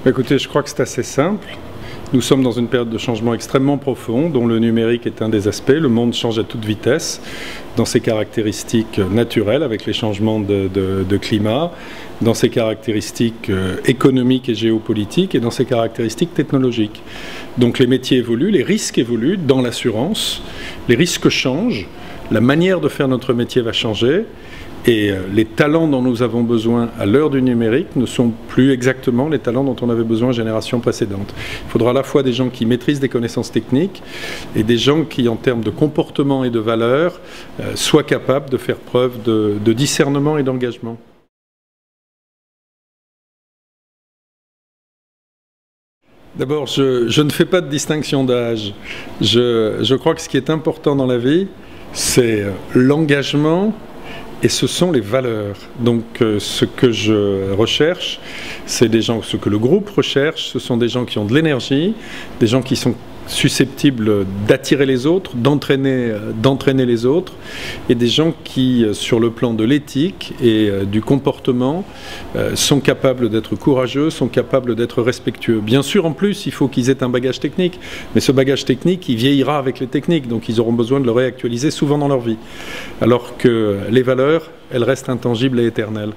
Écoutez, je crois que c'est assez simple. Nous sommes dans une période de changement extrêmement profond, dont le numérique est un des aspects. Le monde change à toute vitesse, dans ses caractéristiques naturelles, avec les changements de climat, dans ses caractéristiques économiques et géopolitiques, et dans ses caractéristiques technologiques. Donc les métiers évoluent, les risques évoluent dans l'assurance, les risques changent, la manière de faire notre métier va changer. Et les talents dont nous avons besoin à l'heure du numérique ne sont plus exactement les talents dont on avait besoin en génération précédente. Il faudra à la fois des gens qui maîtrisent des connaissances techniques et des gens qui, en termes de comportement et de valeurs, soient capables de faire preuve de discernement et d'engagement. D'abord, je ne fais pas de distinction d'âge. Je crois que ce qui est important dans la vie, c'est l'engagement. Et ce sont les valeurs. Donc ce que je recherche, c'est des gens, ce que le groupe recherche, ce sont des gens qui ont de l'énergie, des gens qui sont susceptibles d'attirer les autres, d'entraîner les autres, et des gens qui, sur le plan de l'éthique et du comportement, sont capables d'être courageux, sont capables d'être respectueux. Bien sûr, en plus, il faut qu'ils aient un bagage technique, mais ce bagage technique, il vieillira avec les techniques, donc ils auront besoin de le réactualiser souvent dans leur vie. Alors que les valeurs, elles restent intangibles et éternelles.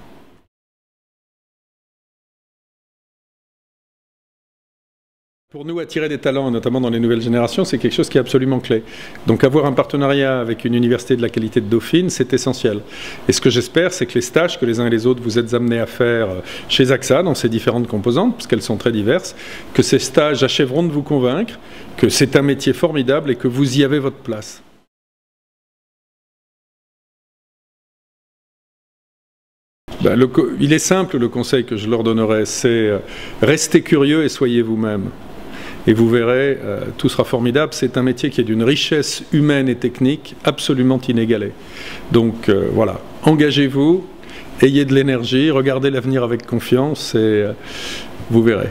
Pour nous, attirer des talents, notamment dans les nouvelles générations, c'est quelque chose qui est absolument clé. Donc avoir un partenariat avec une université de la qualité de Dauphine, c'est essentiel. Et ce que j'espère, c'est que les stages que les uns et les autres vous êtes amenés à faire chez AXA, dans ses différentes composantes, parce qu'elles sont très diverses, que ces stages achèveront de vous convaincre que c'est un métier formidable et que vous y avez votre place. Il est simple, le conseil que je leur donnerai, c'est restez curieux et soyez vous-même. Et vous verrez, tout sera formidable. C'est un métier qui est d'une richesse humaine et technique absolument inégalée. Donc voilà, engagez-vous, ayez de l'énergie, regardez l'avenir avec confiance et vous verrez.